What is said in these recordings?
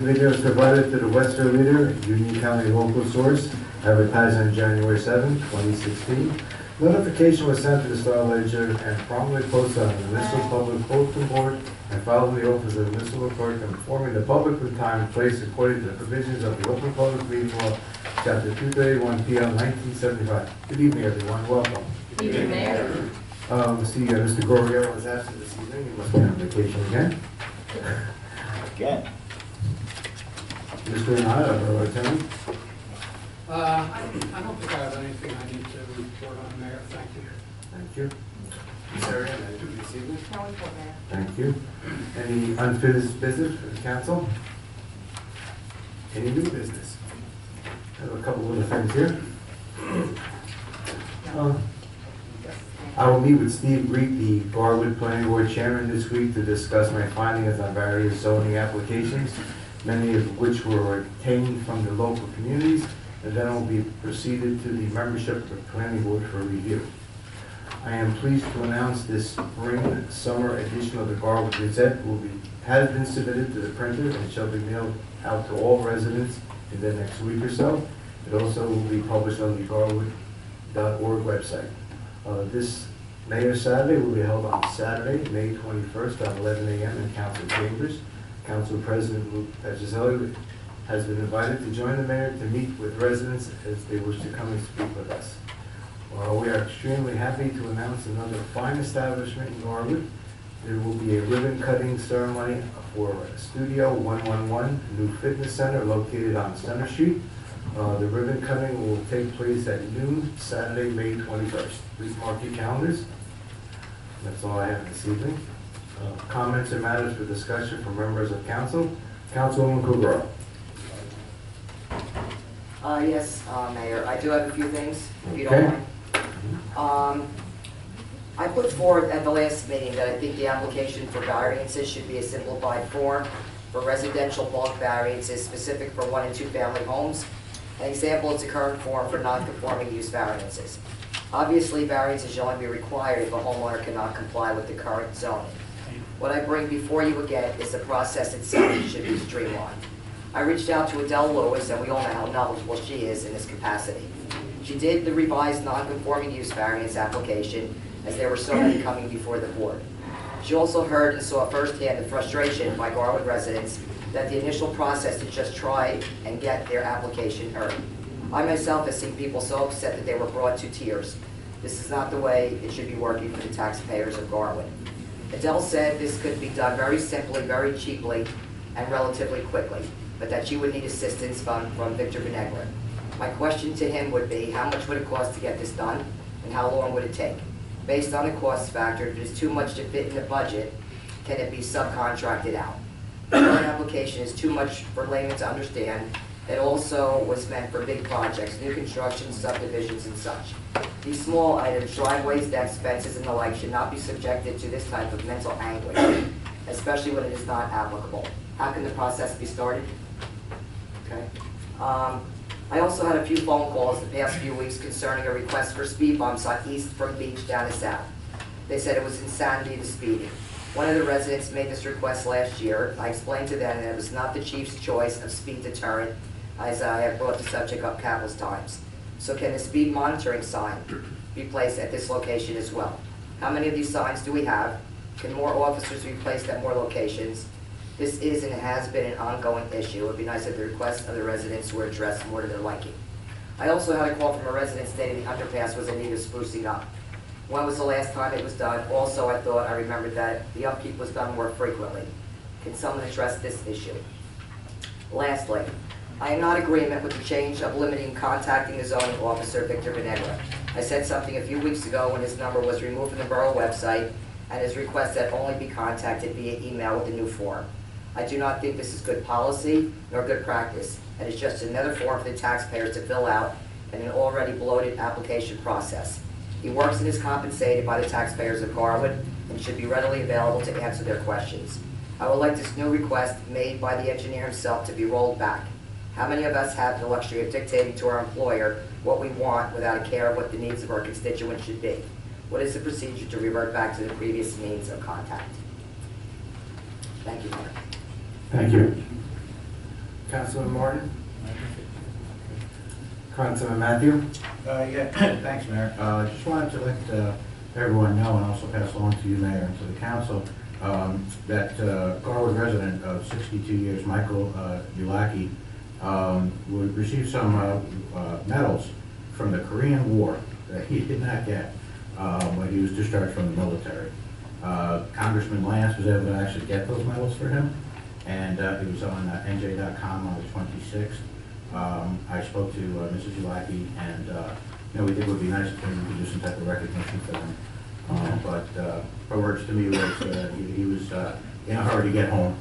Video is provided to the Western Leader, Union County local source, advertised on January 7, 2016. Notification was sent to the Star Ledger and promptly posted on the Municipal Public Bulletin Board and filed in the office of the Municipal Clerk, informing the public of the time and place according to the provisions of the Open Public Meeting Law, Chapter 231, PL 1975. Good evening, everyone. Welcome. Good evening, Mayor. Mr. Goriello is absent this evening. He must be on vacation again. Again. Mr. Renata, our attorney. I don't think I have anything I need to report on, Mayor. Thank you. Thank you. Ms. Arian, anything this evening? No report, Mayor. Thank you. Any unfinished business for the council? Any new business? I have a couple of things here. I will meet with Steve Greek, the Garwood Planning Board Chairman, this week to discuss my findings on various zoning applications, many of which were obtained from the local communities, and then will be proceeded to the membership of the Planning Board for review. I am pleased to announce this spring-summer edition of the Garwood Gazette has been submitted to the printer and shall be mailed out to all residents in the next week or so. It also will be published on the garwood.org website. This Mayor's Saturday will be held on Saturday, May 21st at 11 a.m. in Council Chambers. Council President Luke Petrozelli has been invited to join the Mayor to meet with residents as they wish to come and speak with us. We are extremely happy to announce another fine establishment in Garwood. There will be a ribbon cutting ceremony for Studio 111, a new fitness center located on Center Street. The ribbon cutting will take place at noon, Saturday, May 21st. Please mark your calendars. That's all I have this evening. Comments or matters for discussion from members of council? Councilwoman Kugro. Yes, Mayor, I do have a few things, if you don't mind. I put forward at the last meeting that I think the application for variances should be a simplified form for residential bulk variances specific for 1 and 2 family homes. An example is the current form for non-conforming use variances. Obviously, variances should only be required if a homeowner cannot comply with the current zoning. What I bring before you again is the process itself should be streamlined. I reached out to Adele Lewis, and we all know how knowledgeable she is in this capacity. She did the revised non-conforming use variance application, as there were so many coming before the board. She also heard and saw firsthand the frustration by Garwood residents that the initial process to just try and get their application heard. I myself have seen people so upset that they were brought to tears. This is not the way it should be working for the taxpayers of Garwood. Adele said this could be done very simply, very cheaply, and relatively quickly, but that she would need assistance from Victor Venegro. My question to him would be, how much would it cost to get this done, and how long would it take? Based on the cost factor, if it is too much to fit in the budget, can it be subcontracted out? The current application is too much for laymen to understand. It also was meant for big projects, new construction, subdivisions, and such. These small items, driveways, decks, fences, and the like, should not be subjected to this type of mental anguish, especially when it is not applicable. How can the process be started? Okay. I also had a few phone calls the past few weeks concerning a request for speed bumps on East from Beach down to South. They said it was insanity to speeding. One of the residents made this request last year. I explained to them that it was not the chief's choice of speed deterrent, as I have brought the subject up countless times. So can the speed monitoring sign be placed at this location as well? How many of these signs do we have? Can more officers be placed at more locations? This is and has been an ongoing issue. It would be nice if the requests of the residents were addressed more to their liking. I also had a call from a resident stating the underpass was in need of sprucing up. When was the last time it was done? Also, I remembered that the upkeep was done more frequently. Can someone address this issue? Lastly, I am not in agreement with the change of limiting contacting the zoning officer, Victor Venegro. I said something a few weeks ago when his number was removed from the borough website and his request that only be contacted via email with a new form. I do not think this is good policy nor good practice, and it's just another form for the taxpayers to fill out in an already bloated application process. He works and is compensated by the taxpayers of Garwood and should be readily available to answer their questions. I would like this new request made by the engineer himself to be rolled back. How many of us have the luxury of dictating to our employer what we want without a care of what the needs of our constituents should be? What is the procedure to revert back to the previous means of contact? Thank you, Mayor. Thank you. Councilman Martin? Councilman Matthew? Yeah, thanks, Mayor. Just wanted to let everyone know, and also pass along to you, Mayor, and to the council, that Garwood resident of 62 years, Michael Ulaki, would receive some medals from the Korean War that he did not get when he was discharged from the military. Congressman Lance was able to actually get those medals for him, and it was on NJ.com on the 26th. I spoke to Mrs. Ulaki, and we think it would be nice if we could do some type of recognition for them. But her words to me was he was in a hurry to get home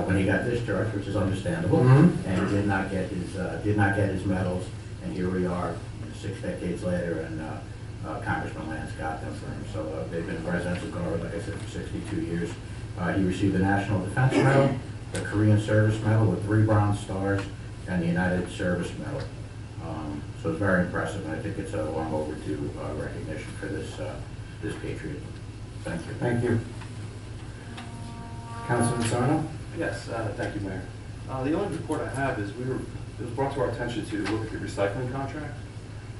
when he got discharged, which is understandable, and did not get his medals. And here we are, 6 decades later, and Congressman Lance got them for him. So they've been residents of Garwood, like I said, for 62 years. He received the National Defense Medal, the Korean Service Medal with 3 bronze stars, and the United Service Medal. So it's very impressive, and I think it's a long overdue recognition for this patriot. Thank you. Thank you. Councilman Sarno? Yes, thank you, Mayor. The only report I have is it was brought to our attention to look at the recycling contract.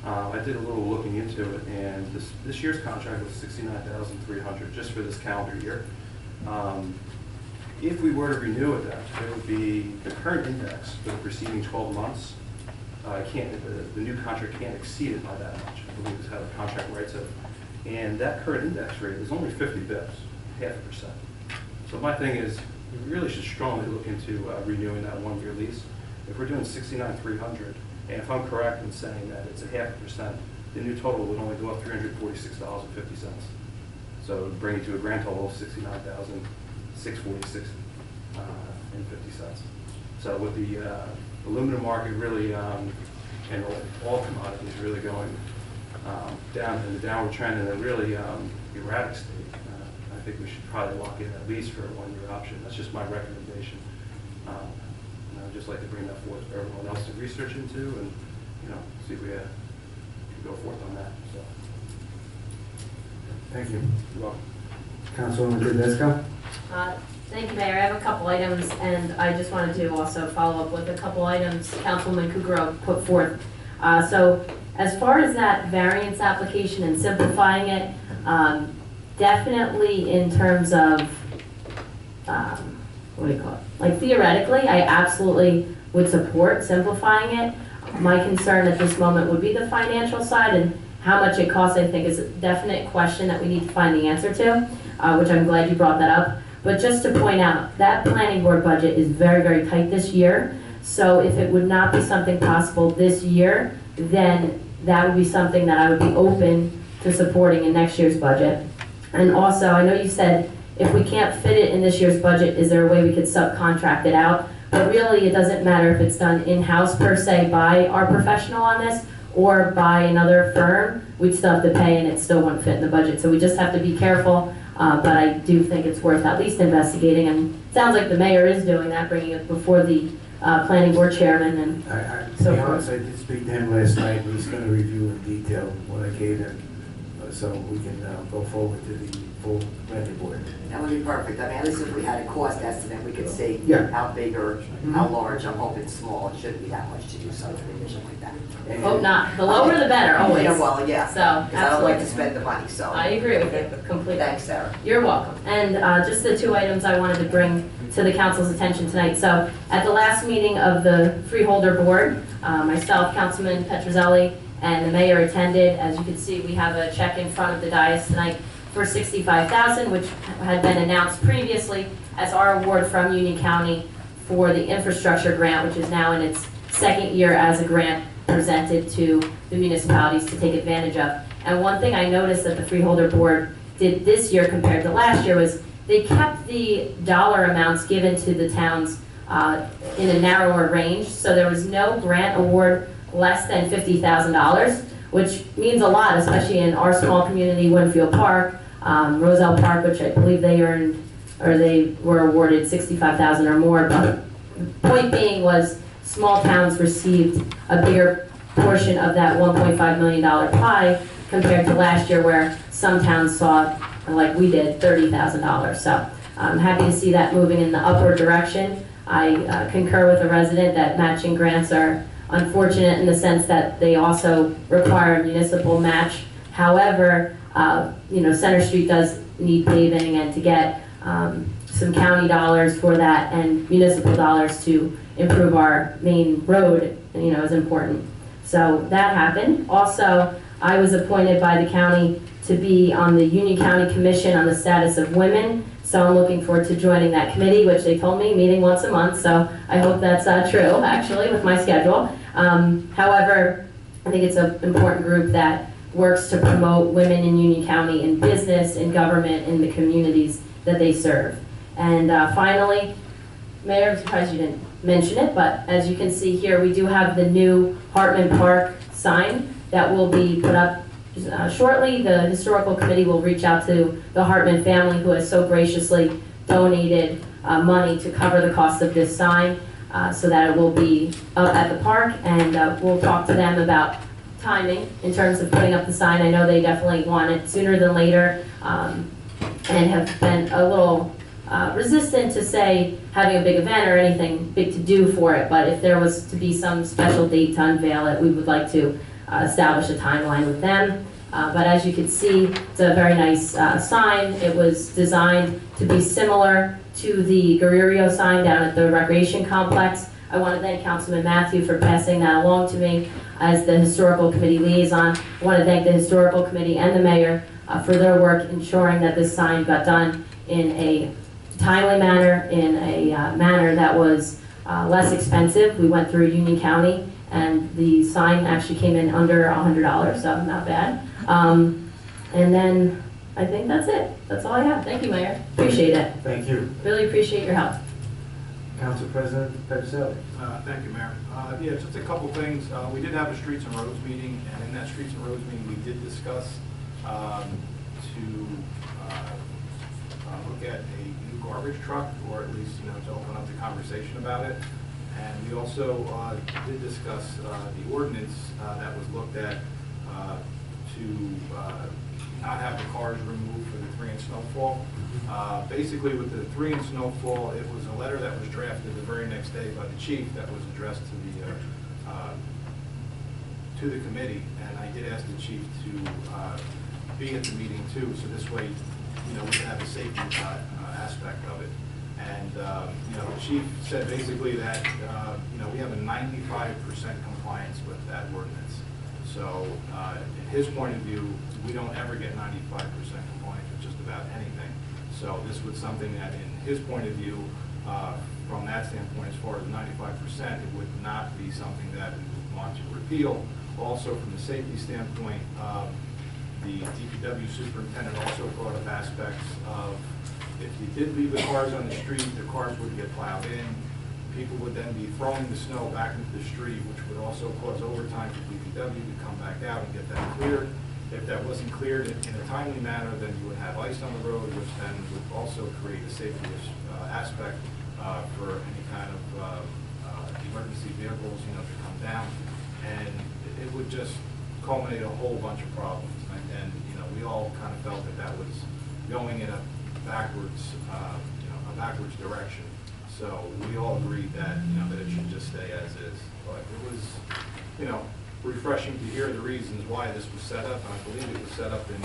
I did a little looking into it, and this year's contract was $69,300 just for this calendar year. If we were to renew it, it would be the current index for the preceding 12 months. The new contract can't exceed it by that much. I believe is how the contract writes it. And that current index rate is only 50 bips, 0.5%. So my thing is, we really should strongly look into renewing that 1-year lease. If we're doing $69,300, and if I'm correct in saying that it's 0.5%, the new total would only go up $346.50. So it would bring it to a grand total of $69,646.50. So with the aluminum market really, and all commodities really going down in the downward trend in a really erratic state, I think we should probably lock in at least for a 1-year option. That's just my recommendation. And I'd just like to bring that forth for everyone else to research into and see if we can go forth on that. So, Thank you. you're welcome. Councilwoman Tedesco? Thank you, Mayor. I have a couple items, and I just wanted to also follow up with a couple items Councilwoman Kugro put forth. So as far as that variance application and simplifying it, definitely in terms of, what do you call it? Like theoretically, I absolutely would support simplifying it. My concern at this moment would be the financial side, and how much it costs, I think, is a definite question that we need to find the answer to, which I'm glad you brought that up. But just to point out, that planning board budget is very, very tight this year. So if it would not be something possible this year, then that would be something that I would be open to supporting in next year's budget. And also, I know you said if we can't fit it in this year's budget, is there a way we could subcontract it out? But really, it doesn't matter if it's done in-house per se by our professional on this or by another firm. We'd still have to pay and it still wouldn't fit in the budget. So we just have to be careful. But I do think it's worth at least investigating, and it sounds like the mayor is doing that, bringing it before the planning board chairman and To be honest, I did speak to him last night, and he's going to review in detail what I gave him, so we can go forward to the full planning board. That would be perfect. I mean, at least if we had a cost estimate, we could see Yeah. how big or how large. I'm hoping small. It shouldn't be that much to do something like that. hope not. The lower the better, always. Yeah, well, yeah. So, Because I don't like to absolutely. spend the money, so. I agree with you completely. Thanks, Sarah. You're welcome. And just the 2 items I wanted to bring to the council's attention tonight. So at the last meeting of the Freeholder Board, myself, Councilman Petrozelli, and the mayor attended. As you can see, we have a check in front of the dais tonight for $65,000, which had been announced previously as our award from Union County for the infrastructure grant, which is now in its 2nd year as a grant presented to the municipalities to take advantage of. And one thing I noticed that the Freeholder Board did this year compared to last year was they kept the dollar amounts given to the towns in a narrower range. So there was no grant award less than $50,000, which means a lot, especially in our small community, Winfield Park, Roselle Park, which I believe they earned, or they were awarded $65,000 or more. But the point being was small towns received a bigger portion of that $1.5 million pie compared to last year, where some towns saw, like we did, $30,000. So I'm happy to see that moving in the upward direction. I concur with the resident that matching grants are unfortunate in the sense that they also require a municipal match. However, Center Street does need paving, and to get some county dollars for that and municipal dollars to improve our main road, is important. So that happened. Also, I was appointed by the county to be on the Union County Commission on the Status of Women. So I'm looking forward to joining that committee, which they told me meeting once a month. So I hope that's true, actually, with my schedule. However, I think it's an important group that works to promote women in Union County in business, in government, in the communities that they serve. And finally, Mayor, I'm surprised you didn't mention it, but as you can see here, we do have the new Hartman Park sign that will be put up shortly. The Historical Committee will reach out to the Hartman family, who has so graciously donated money to cover the cost of this sign, so that it will be up at the park, and we'll talk to them about timing in terms of putting up the sign. I know they definitely want it sooner than later, and have been a little resistant to say having a big event or anything big to do for it, but if there was to be some special date to unveil it, we would like to establish a timeline with them. But as you can see, it's a very nice sign. It was designed to be similar to the Guerrero sign down at the Recreation Complex. I want to thank Councilman Matthew for passing that along to me as the Historical Committee liaison. I want to thank the Historical Committee and the Mayor for their work ensuring that this sign got done in a timely manner, in a manner that was less expensive. We went through Union County, and the sign actually came in under $100, so not bad. And then I think that's it. That's all I have. Thank you, Mayor. Appreciate it. Thank you. Really appreciate your help. Council President Petroselli. Thank you, Mayor. Yeah, just a couple things. We did have a Streets and Roads meeting, and in that Streets and Roads meeting, we did discuss to look at a new garbage truck, or at least, to open up the conversation about it. And we also did discuss the ordinance that was looked at to not have the cars removed for the 3-inch snowfall. Basically, with the 3-inch snowfall, it was a letter that was drafted the very next day by the chief that was addressed to the committee, and I did ask the chief to be at the meeting too, so this way, we can have a safety aspect of it. And the chief said basically that we have a 95% compliance with that ordinance. So in his point of view, we don't ever get 95% compliance with just about anything. So this was something that, in his point of view, from that standpoint, as far as 95%, it would not be something that we would want to repeal. Also, from the safety standpoint, the DPW superintendent also brought up aspects of, if you did leave the cars on the street, the cars would get plowed in. People would then be throwing the snow back into the street, which would also cause overtime for DPW to come back out and get that cleared. If that wasn't cleared in a timely manner, then you would have ice on the road, which then would also create a safety aspect for any kind of emergency vehicles, to come down. And it would just culminate a whole bunch of problems. And we all kind of felt that that was going in a backwards direction. So we all agreed that, that it should just stay as is. But it was, refreshing to hear the reasons why this was set up. And I believe it was set up in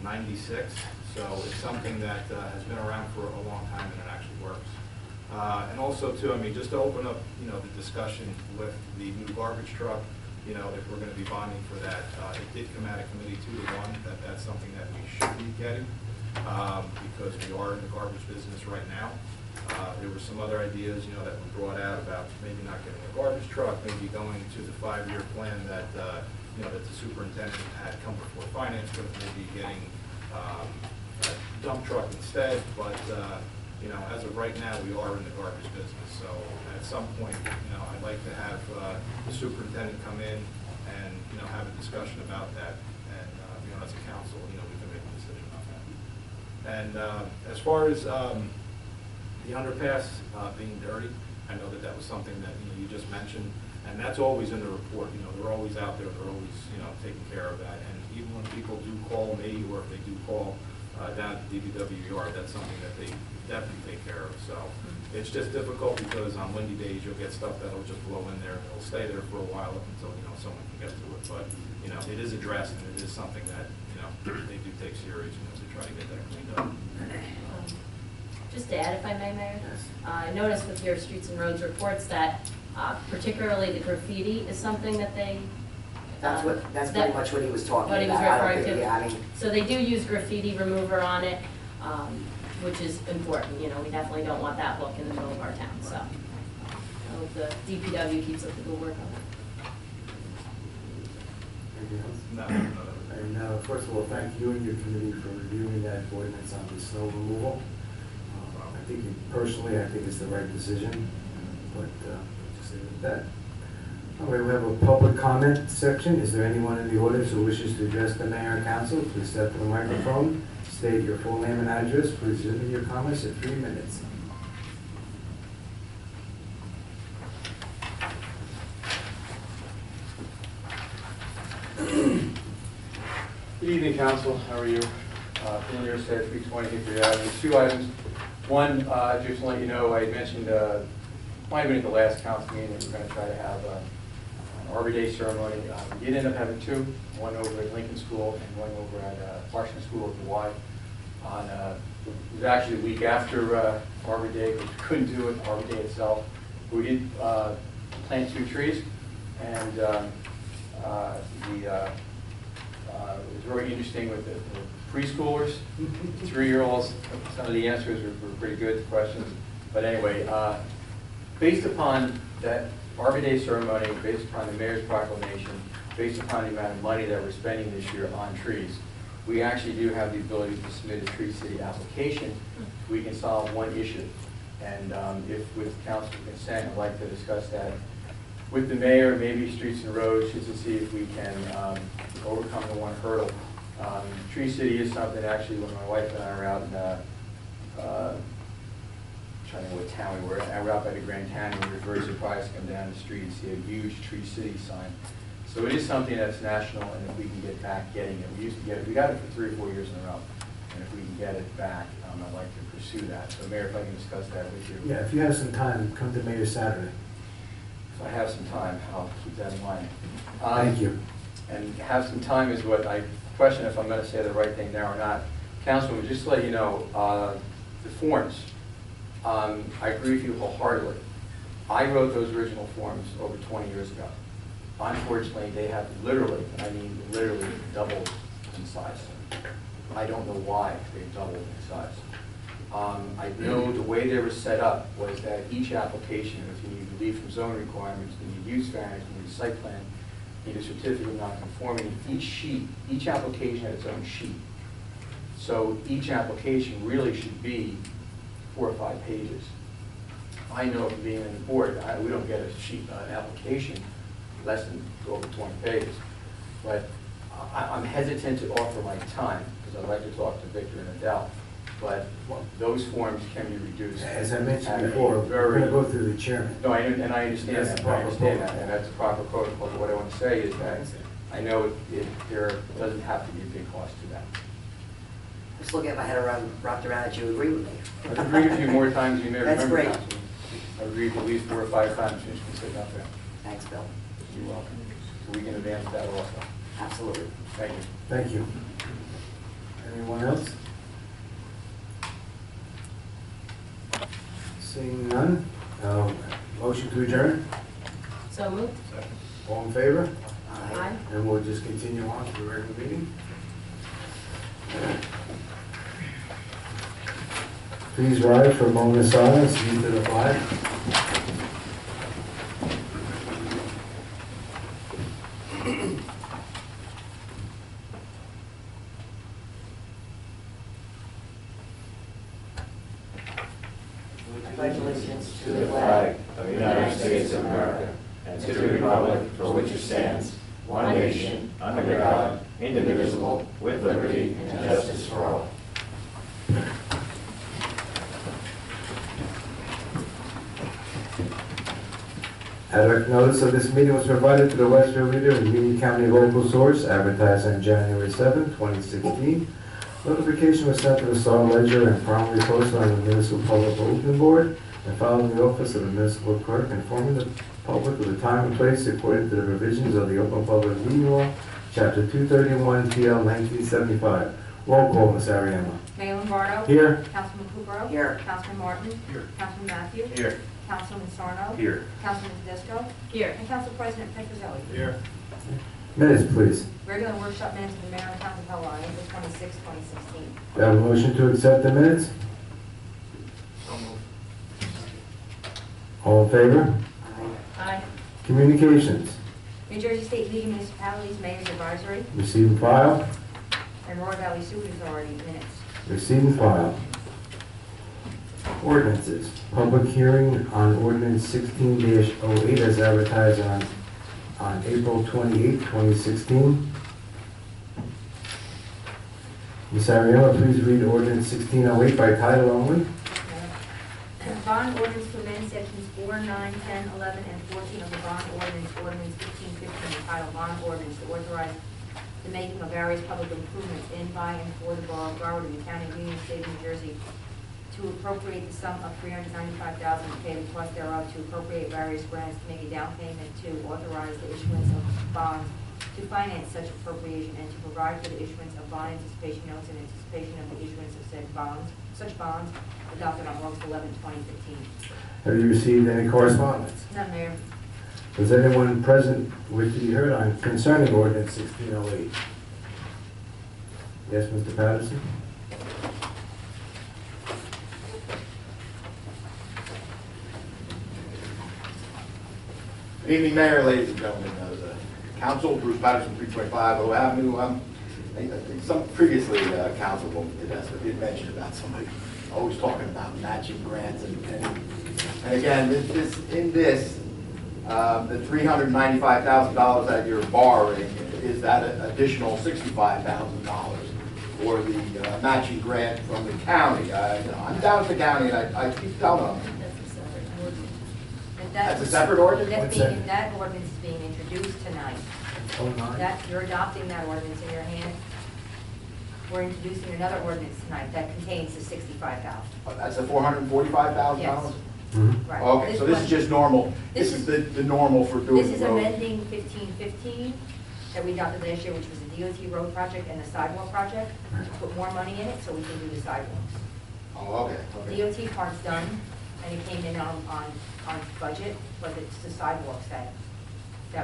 '96. So it's something that has been around for a long time, and it actually works. And also too, just to open up, the discussion with the new garbage truck, if we're going to be bonding for that, it did come out of committee 2-1 that that's something that we should be getting, because we are in the garbage business right now. There were some other ideas, that were brought out about maybe not getting a garbage truck, maybe going to the 5-year plan that, that the superintendent had come before finance with, maybe getting a dump truck instead. But, as of right now, we are in the garbage business. So at some point, I'd like to have the superintendent come in and, have a discussion about that. And, as a council, we can make a decision on that. And as far as the underpass being dirty, I know that that was something that you just mentioned, and that's always in the report. They're always out there. They're always taking care of that. And even when people do call me, or if they do call down at the DPW yard, that's something that they definitely take care of. So It's just difficult because on windy days, you'll get stuff that'll just blow in there. It'll stay there for a while up until, someone can get to it. But, it is addressed and it is something that, they do take serious, to try to get that cleaned up. Just to add, if I may, Mayor, Yes. I noticed with your Streets and Roads reports that particularly the graffiti is something that they. That's that- pretty much what he was talking What he was about. I don't referring think- to. Yeah, I mean, So they do use graffiti remover on it, which is important, we definitely don't want that look in the middle of our town, so. I hope the DPW keeps up the good work on that. Anything else? No. And first of all, thank you and your committee for reviewing that ordinance on the snow removal. I think personally, I think it's the right decision, but just leave it at that. All right, we have a public comment section. Is there anyone in the audience who wishes to address the mayor and council? Please step to the microphone, state your full name and address, please limit your comments to 3 minutes. Good evening, council. How are you? Bill Nearstead, 320 Hickory Avenue. 2 items. One, just to let you know, I had mentioned, might have been at the last council meeting, that we're going to try to have an Arbor Day ceremony. We did end up having 2, one over at Lincoln School and one over at Washington School at the Y. It was actually the week after Arbor Day, but we couldn't do it, Arbor Day itself. We did plant 2 trees, and it was very interesting with the preschoolers, 3-year-olds. Some of the answers were pretty good to questions. But anyway, based upon that Arbor Day ceremony, based upon the mayor's proclamation, based upon the amount of money that we're spending this year on trees, we actually do have the ability to submit a Tree City application. We can solve one issue. And if with council consent, I'd like to discuss that with the mayor, maybe Streets and Roads, just to see if we can overcome the one hurdle. Tree City is something, actually, when my wife and I are out in, trying to know what town we were, we're out by the Grand Canyon, we were very surprised to come down the street and see a huge Tree City sign. So it is something that's national, and if we can get back getting it, we used to get it, we got it for 3 or 4 years in a row, and if we can get it back, I'd like to pursue that. So Mayor, if I can discuss that with you. Yeah, if you have some time, come to Mayor Saturday. If I have some time, I'll keep that in mind. Thank you. And have some time is what I question if I'm going to say the right thing now or not. Councilwoman, just to let you know, the forms, I agree with you wholeheartedly. I wrote those original forms over 20 years ago. Unfortunately, they have literally, I mean literally, doubled in size. I don't know why they've doubled in size. I know the way they were set up was that each application, if you need relief from zone requirements, you need use variance, you need a site plan, you need a certificate of nonconformity, each sheet, each application had its own sheet. So each application really should be 4 or 5 pages. I know from being on the board, we don't get a sheet, an application less than over 20 pages. But I'm hesitant to offer my time because I'd like to talk to Victor and Adele. But those forms can be reduced. As I mentioned at a before, we're very- going to go through the chairman. No, and I understand That's that, the I proper understand that, protocol. and that's the proper protocol. But what I want to say is that I know there doesn't have to be a big cost to that. just looking at my head wrapped around it, you agree with me? I've agreed with you more times than you may That's remember, great. Councilman. I've agreed at least 4 or 5 times since you've been sitting up there. Thanks, Bill. You're welcome. So we can advance that also. Absolutely. Thank you. Thank you. Anyone else? Seeing none, motion to adjourn, So moved? all in favor? Aye. And we'll just continue on to the regular meeting. Please rise for a moment of silence, salute to the flag. Congratulations to the flag of the United States of America and to the republic for which it stands, one nation, under God, indivisible, with liberty and justice for all. Adequate notice of this meeting was provided to the Westfield Reader and Union County local source, advertised on January 7, 2016. Notification was sent to the Star Ledger and promptly posted on the Municipal Public Bulletin Board. and following the office of the municipal clerk, informing the public of the time and place according to the provisions of the Open Public Meeting Law, Chapter 231, PL 1975. Roll call, Ms. Ariano. Mayor Lombardo? Here. Councilman Kukrow? Here. Councilman Martin? Here. Councilman Matthews? Here. Councilman Sarno? Here. Councilman Tedesco? Here. And Council President Petrozelli. Here. Minutes, please. Regular workshop minutes of the mayor and council held on April 26, 2016. Do I have a motion to accept the minutes? So moved. All in favor? Aye. Communications. New Jersey State League of Municipalities Mayor's Advisory Receive and file. and Royal Valley Sewer Authority minutes. Receive and file. Ordinances. Public hearing on ordinance 16-08 as advertised on April 28, 2016. Ms. Ariano, please read ordinance 1608 by title only. Bond ordinance to amend sections 4, 9, 10, 11, and 14 of the bond ordinance 1515, entitled bond ordinance to authorize the making of various public improvements in, by, and for the borough of Garwood in the county of Union, state of New Jersey, to appropriate the sum of $395,000 to pay the cost thereof, to appropriate various grants, to make a down payment, to authorize the issuance of bonds to finance such appropriation, and to provide for the issuance of bond anticipation notes in anticipation of the issuance of said bonds, such bonds adopted on August 11, 2015. Have you received any correspondence? None, Mayor. Does anyone present wish to be heard on concerning ordinance 1608? Yes, Mr. Patterson? Good evening, Mayor, ladies and gentlemen of the council. Bruce Patterson, 325 O Avenue. I think some previously, Councilwoman Tedesco did mention about somebody always talking about matching grants and again, the $395,000 that you're borrowing is that an additional $65,000 for the matching grant from the county. I'm down at the county and I keep telling them, that's a separate ordinance? That ordinance is being introduced tonight. You're adopting that ordinance in your hand. We're introducing another ordinance tonight that contains the $65,000. That's the $445,000? Yes. Right. Okay, so this is just normal, this is the normal for doing This is the road. amending 1515 that we adopted last year, which was the DOT road project and the sidewalk project, to put more money in it so we can do the sidewalks. Oh, okay. DOT part's done, and it came in on budget, but it's the sidewalks that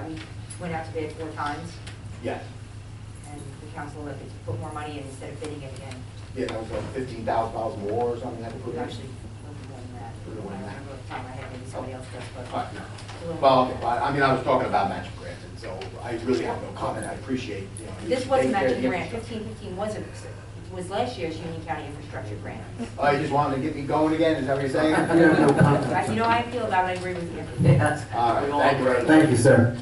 we went out to bid 4 times, Yes. and the council elected to put more money in instead of bidding it again. Yeah, that was like $15,000 more or something that we It put was in? actually a little more than that. I Little more don't than that. remember the time I had, maybe somebody else does, but. All right, no. it's a little Well, more. okay, well, I mean, I was talking about matching grants, and so I really have no comment, I appreciate, you know. This you wasn't take care of matching the grant, infrastructure. 1515 was last year's Union County infrastructure grant. Oh, you just wanted to get me going again, is that what you're saying? You know how I feel about it, I agree with you. All right, thank you very much. Thank you, sir.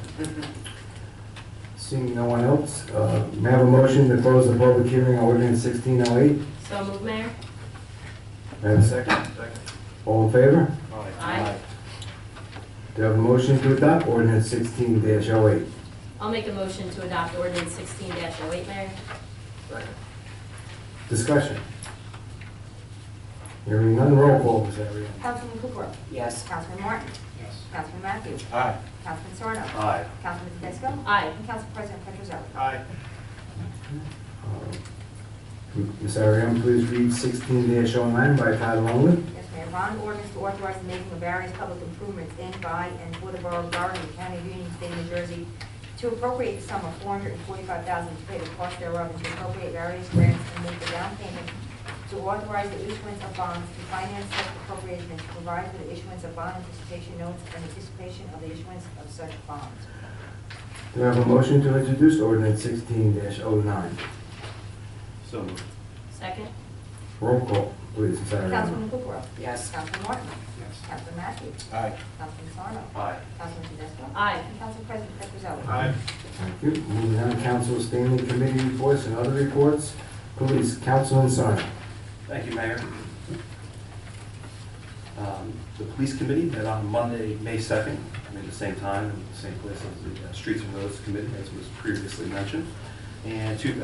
Seeing no one else, may I have a motion to close the public hearing on ordinance 1608? So moved, Mayor? May I have a second? Second. All in favor? Aye. Do I have a motion to adopt ordinance 16-08? I'll make a motion to adopt ordinance 16-08, Mayor. Second. Discussion. Hearing none, roll call, Ms. Ariano. Councilman Kukrow. Yes. Councilman Martin. Yes. Councilman Matthews. Aye. Councilman Sarno. Aye. Councilman Tedesco. Aye. And Council President Petrozelli. Aye. Ms. Ariano, please read 16-09 by title only. Yes, Mayor. Bond ordinance to authorize the making of various public improvements in, by, and for the borough of Garden, County of Union, State of New Jersey, to appropriate the sum of $445,000 to pay the cost thereof, and to appropriate various grants and make the down payment, to authorize the issuance of bonds to finance such appropriation, and to provide for the issuance of bond anticipation notes and anticipation of the issuance of such bonds. Do I have a motion to introduce ordinance 16-09? So moved. Second? Roll call, please, Ms. Ariano. Councilman Kukrow. Yes. Councilman Martin. Yes. Councilman Matthews. Aye. Councilman Sarno. Aye. Councilman Tedesco. Aye. And Council President Petrozelli. Aye. Thank you. Moving on, council standing committee reports and other reports. Police, Councilman Sarno. Thank you, Mayor. The police committee met on Monday, May 2nd, at the same time, in the same place as the Streets and Roads Committee, as was previously mentioned. And two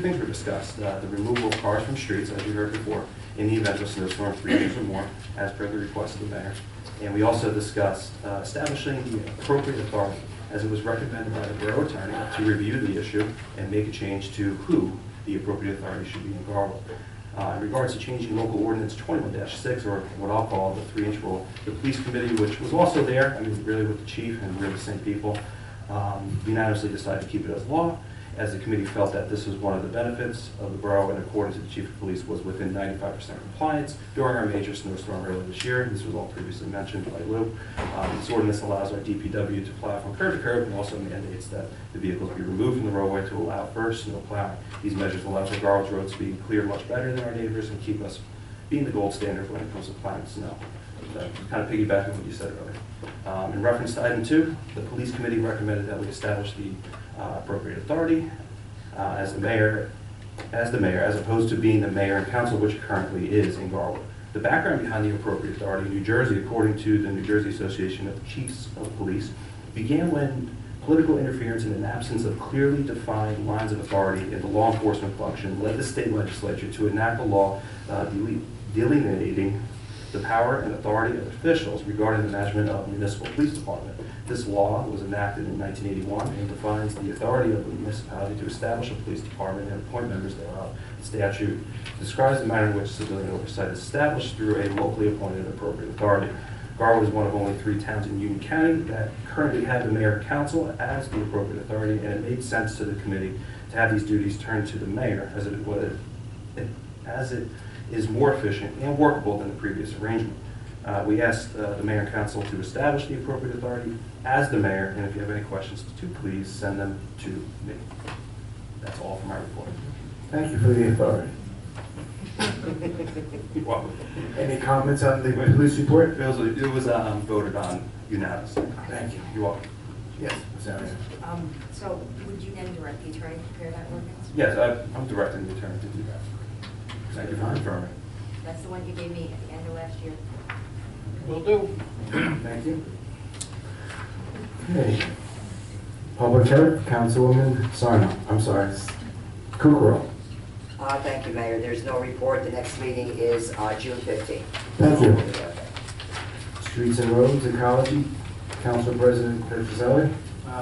things were discussed. The removal of cars from streets, as you heard before, in the event of a snowstorm 3 inches or more, as per the request of the mayor. And we also discussed establishing the appropriate authority, as it was recommended by the borough attorney, to review the issue and make a change to who the appropriate authority should be in Garwood. In regards to changing local ordinance 21-6, or what I'll call the 3-inch rule, the police committee, which was also there, I mean, really with the chief and we're the same people, unanimously decided to keep it as law, as the committee felt that this was one of the benefits of the borough, and according to the chief of police, was within 95% compliance during our major snowstorm earlier this year. This was all previously mentioned by Lou. This ordinance allows our DPW to plow from curb to curb, and also mandates that the vehicles be removed from the roadway to allow for snow plowing. These measures allow for Garwood's roads to be cleared much better than our neighbors and keep us being the gold standard when it comes to plowing snow. So, kind of piggybacking on what you said earlier. In reference to item 2, the police committee recommended that we establish the appropriate authority as the mayor, as opposed to being the mayor and council, which currently is in Garwood. The background behind the appropriate authority in New Jersey, according to the New Jersey Association of Chiefs of Police, began when political interference and an absence of clearly defined lines of authority in the law enforcement function led the state legislature to enact a law delineating the power and authority of officials regarding the management of municipal police department. This law was enacted in 1981 and defines the authority of the municipality to establish a police department and appoint members thereof. The statute describes the manner in which civilian oversight is established through a locally appointed appropriate authority. Garwood is one of only 3 towns in Union County that currently have the mayor and council as the appropriate authority, and it made sense to the committee to have these duties turned to the mayor, as it is more efficient and workable than the previous arrangement. We asked the mayor and council to establish the appropriate authority as the mayor, and if you have any questions, to please send them to me. That's all for my report. Thank you for the authority. You're welcome. Any comments on the police report? It was voted on unanimously. Thank you. You're welcome. Yes, Ms. Arias. So would you then direct the attorney to prepare that ordinance? Yes, I'm directing the attorney to do that. Thank you for confirming. That's the one you gave me at the end of last year. Will do. Thank you. Okay. Public health, Councilwoman Sarno. I'm sorry, Kukrow. Thank you, Mayor. There's no report. The next meeting is June 15th. Thank you. Streets and roads, ecology, Council President Petrozelli.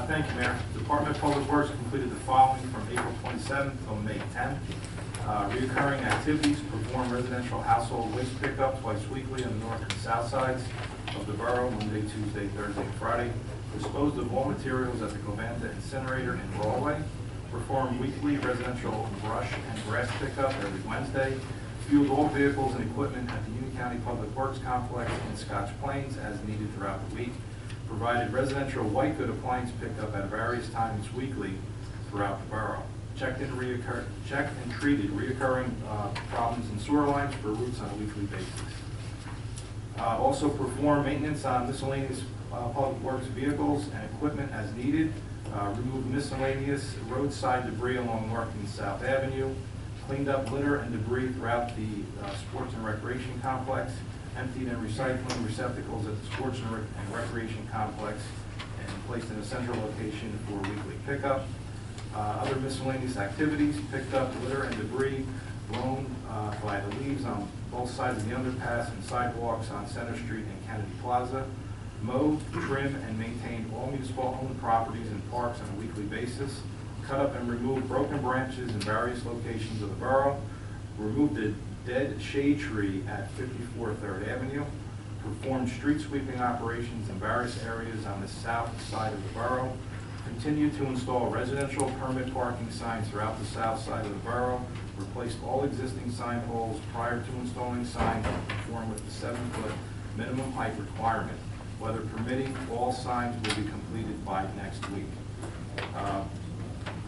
Thank you, Mayor. Department of Public Works completed the following from April 27th till May 10th. Reoccurring activities: perform residential household waste pickup twice weekly on the north and south sides of the borough, Monday, Tuesday, Thursday, and Friday. Disposed of all materials at the Covanta incinerator in Broadway. Perform weekly residential brush and grass pickup every Wednesday. Fueled all vehicles and equipment at the Union County Public Works Complex in Scotch Plains as needed throughout the week. Provided residential white good appliance pickup at various times weekly throughout the borough. Checked and treated reoccurring problems in sewer lines for routes on a weekly basis. Also perform maintenance on miscellaneous public works vehicles and equipment as needed. Remove miscellaneous roadside debris along North and South Avenue. Cleaned up litter and debris throughout the sports and recreation complex. Emptied and recycling receptacles at the sports and recreation complex and placed in a central location for weekly pickup. Other miscellaneous activities: picked up litter and debris blown by the leaves on both sides of the underpass and sidewalks on Center Street and Kennedy Plaza. Mowed, trimmed, and maintained all municipal-owned properties and parks on a weekly basis. Cut up and removed broken branches in various locations of the borough. Removed a dead shade tree at 54 3rd Avenue. Performed street sweeping operations in various areas on the south side of the borough. Continued to install residential permit parking signs throughout the south side of the borough. Replaced all existing sign poles prior to installing signs to conform with the 7-foot minimum height requirement. Weather permitting, all signs will be completed by next week.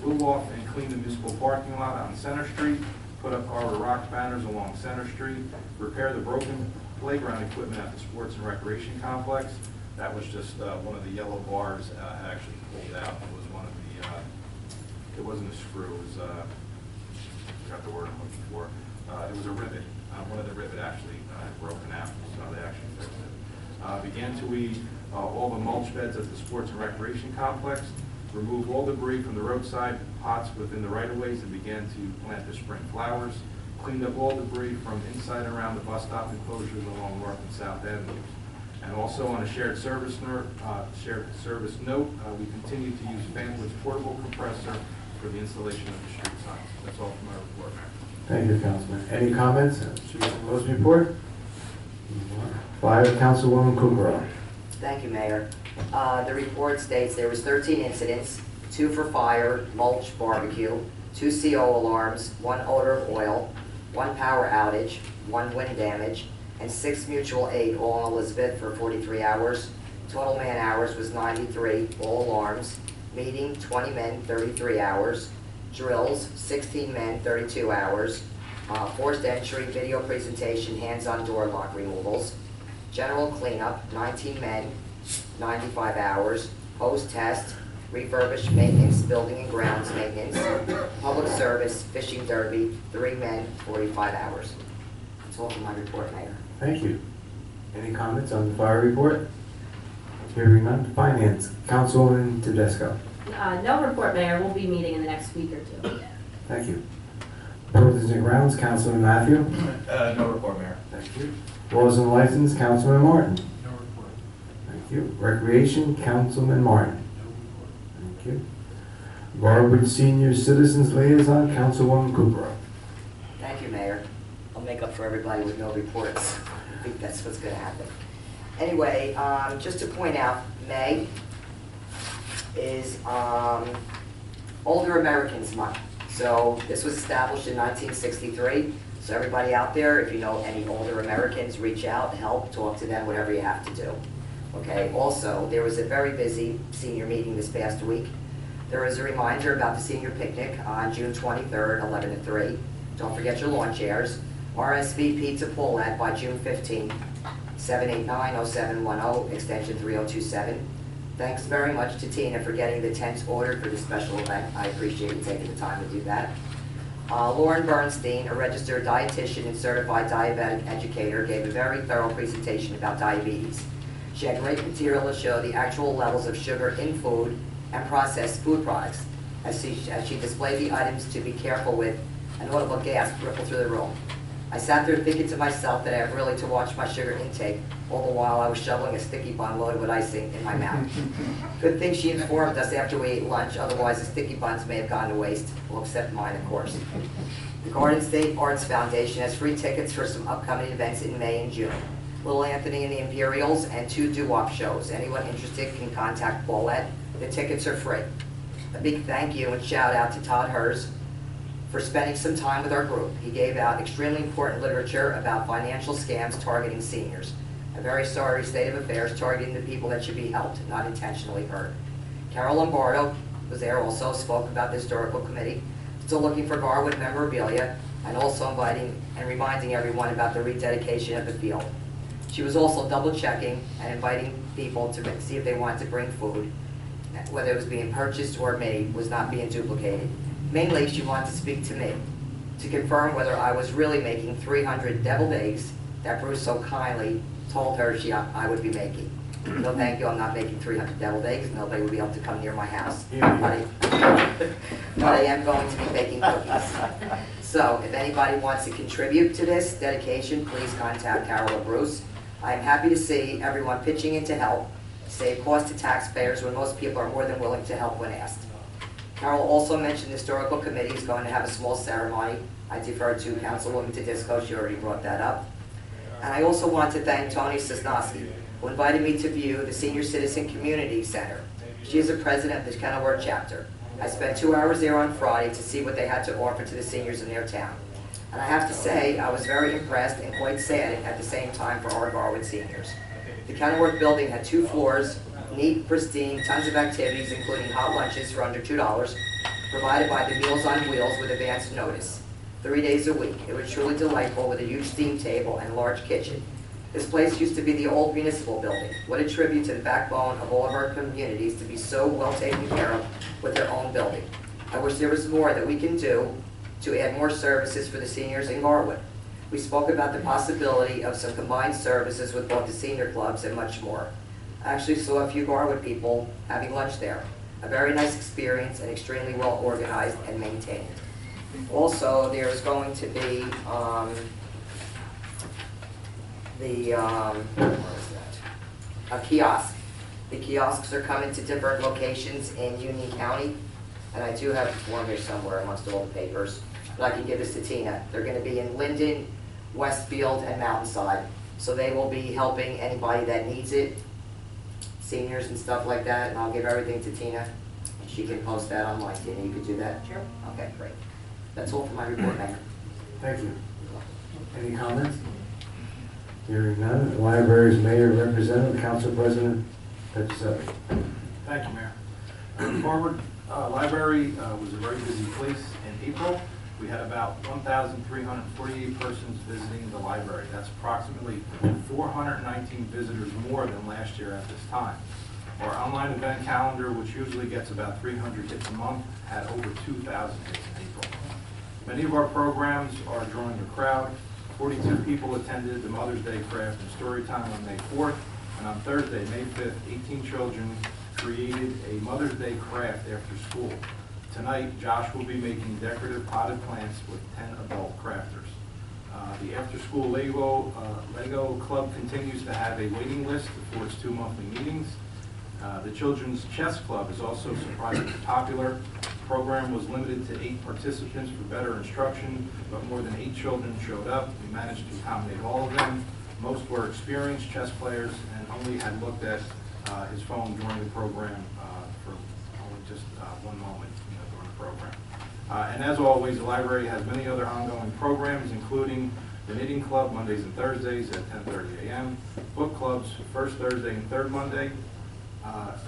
Blew off and cleaned the municipal parking lot on Center Street. Put up Arbor Rock banners along Center Street. Repair the broken playground equipment at the Sports and Recreation Complex. That was just one of the yellow bars had actually pulled out. It was one of the, it wasn't a screw, it was, I forgot the word I'm looking for. It was a rivet. One of the rivet actually had broken out, so they actually fixed it. Began to weed all the mulch beds at the Sports and Recreation Complex. removed all debris from the roadside pots within the right-of-ways and began to plant the spring flowers, cleaned up all debris from inside and around the bus stop enclosures along North and South Avenues. And also on a shared service note, we continue to use Fanwood's portable compressor for the installation of the street signs. That's all from my report, Mayor. Thank you, Councilman. Any comments? Close report? Fire, Councilwoman Kukrow. Thank you, Mayor. The report states there was 13 incidents, 2 for fire, mulch, barbecue, 2 CO alarms, 1 odor of oil, 1 power outage, 1 wind damage, and 6 mutual aid, all in Elizabeth for 43 hours. Total man hours was 93, all alarms. Meeting, 20 men, 33 hours. Drills, 16 men, 32 hours. Forced entry, video presentation, hands-on door lock removals. General cleanup, 19 men, 95 hours. Post-test, refurbished maintenance, building and grounds maintenance. Public service, fishing derby, 3 men, 45 hours. That's all for my report, Mayor. Thank you. Any comments on the fire report? Hearing none. Finance, Councilwoman Tedesco. No report, Mayor. We'll be meeting in the next week or 2. Thank you. Buildings and Grounds, Councilman Matthew. No report, Mayor. Thank you. Laws and License, Councilman Martin. No report. Thank you. Recreation, Councilman Martin. Thank you. Garwood Senior Citizens Liaison, Councilwoman Kukrow. Thank you, Mayor. I'll make up for everybody with no reports. I think that's what's going to happen. Anyway, just to point out, May is Older Americans Month. So this was established in 1963. So everybody out there, if you know any older Americans, reach out, help, talk to them, whatever you have to do. Okay, also, there was a very busy senior meeting this past week. There is a reminder about the senior picnic on June 23rd, 11 to 3. Don't forget your lawn chairs. RSVP to Paulette by June 15th, 789-0710, extension 3027. Thanks very much to Tina for getting the tents ordered for this special event. I appreciate you taking the time to do that. Lauren Bernstein, a registered dietitian and certified diabetic educator, gave a very thorough presentation about diabetes. She had great material to show the actual levels of sugar in food and processed food products. As she displayed the items to be careful with, an audible gasp rippled through the room. I sat there thinking to myself that I have really to watch my sugar intake, all the while I was shoveling a sticky bun loaded with icing in my mouth. Good thing she informed us after we ate lunch, otherwise the sticky buns may have gone to waste, well, except mine, of course. The Garden State Arts Foundation has free tickets for some upcoming events in May and June. Little Anthony and the Imperials and 2 doo-wop shows. Anyone interested can contact Paulette. The tickets are free. A big thank you and shout out to Todd Hers for spending some time with our group. He gave out extremely important literature about financial scams targeting seniors. A very sorry state of affairs targeting the people that should be helped, not intentionally hurt. Carol Lombardo was there also, spoke about the historical committee, still looking for Garwood memorabilia, and also inviting and reminding everyone about the rededication of the field. She was also double checking and inviting people to see if they wanted to bring food, whether it was being purchased or made, was not being duplicated. Mainly, she wanted to speak to me to confirm whether I was really making 300 deviled eggs that Bruce so kindly told her I would be making. No, thank you, I'm not making 300 deviled eggs. Nobody would be able to come near my house. But I am going to be baking cookies. So, if anybody wants to contribute to this dedication, please contact Carol or Bruce. I am happy to see everyone pitching in to help, save cost to taxpayers when most people are more than willing to help when asked. Carol also mentioned the historical committee is going to have a small ceremony. I defer to Councilwoman Tedesco, she already brought that up. And I also want to thank Tony Sosnowski, who invited me to view the Senior Citizen Community Center. She is the president of the Kenilworth chapter. I spent 2 hours there on Friday to see what they had to offer to the seniors in their town. And I have to say, I was very impressed and quite sad at the same time for our Garwood seniors. The Kenilworth building had 2 floors, neat, pristine, tons of activities, including hot lunches for under $2, provided by the Meals on Wheels with advance notice. 3 days a week. It was truly delightful with a huge steam table and large kitchen. This place used to be the old municipal building. What a tribute to the backbone of all of our communities to be so well taken care of with their own building. I wish there was more that we can do to add more services for the seniors in Garwood. We spoke about the possibility of some combined services with both the senior clubs and much more. I actually saw a few Garwood people having lunch there. A very nice experience and extremely well organized and maintained. Also, there's going to be where is that? A kiosk. The kiosks are coming to different locations in Union County, and I do have the form here somewhere amongst all the papers, but I can give this to Tina. They're going to be in Linden, Westfield, and Mountainside. So they will be helping anybody that needs it, seniors and stuff like that, and I'll give everything to Tina. She can post that online. Tina, you could do that? Sure. Okay, great. That's all for my report, Mayor. Thank you. Any comments? Hearing none, the library's mayor representative, council president Petroselli. Thank you, Mayor. Forward Library was a very busy place in April. We had about 1,348 persons visiting the library. That's approximately 419 visitors more than last year at this time. Our online event calendar, which usually gets about 300 hits a month, had over 2,000 hits in April. Many of our programs are drawing a crowd. 42 people attended the Mother's Day Craft and Story Time on May 4th, and on Thursday, May 5th, 18 children created a Mother's Day craft after school. Tonight, Josh will be making decorative potted plants with 10 adult crafters. The after-school Lego Club continues to have a waiting list for its 2 monthly meetings. The Children's Chess Club is also surprisingly popular. The program was limited to 8 participants for better instruction, but more than 8 children showed up. We managed to accommodate all of them. Most were experienced chess players and only had looked at his phone during the program for only just 1 moment during the program. And as always, the library has many other ongoing programs, including the Knitting Club Mondays and Thursdays at 10:30 a.m., book clubs first Thursday and third Monday,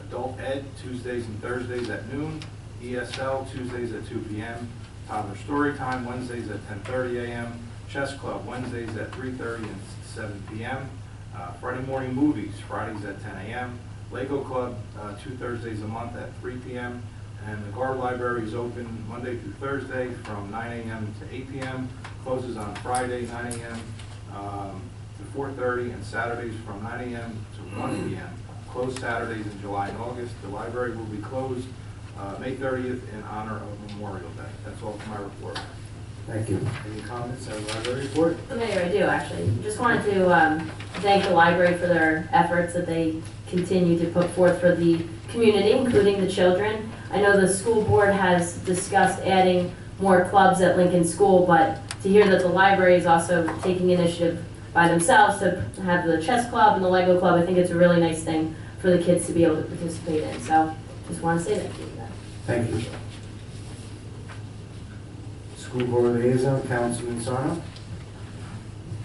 Adult Ed Tuesdays and Thursdays at noon, ESL Tuesdays at 2 p.m., Toddler Story Time Wednesdays at 10:30 a.m., Chess Club Wednesdays at 3:30 and 7 p.m., Friday morning movies Fridays at 10 a.m., Lego Club 2 Thursdays a month at 3 p.m., and the Guard Library is open Monday through Thursday from 9 a.m. to 8 p.m., closes on Friday 9 a.m. to 4:30, and Saturdays from 9 a.m. to 1 p.m. Closed Saturdays in July and August. The library will be closed May 30th in honor of Memorial Day. That's all for my report. Thank you. Any comments on the library report? Mayor, I do actually. Just wanted to thank the library for their efforts that they continue to put forth for the community, including the children. I know the school board has discussed adding more clubs at Lincoln School, but to hear that the library is also taking initiative by themselves to have the chess club and the Lego club, I think it's a really nice thing for the kids to be able to participate in. So just want to say thank you for that. Thank you. School Board Liaison, Councilman Sarno.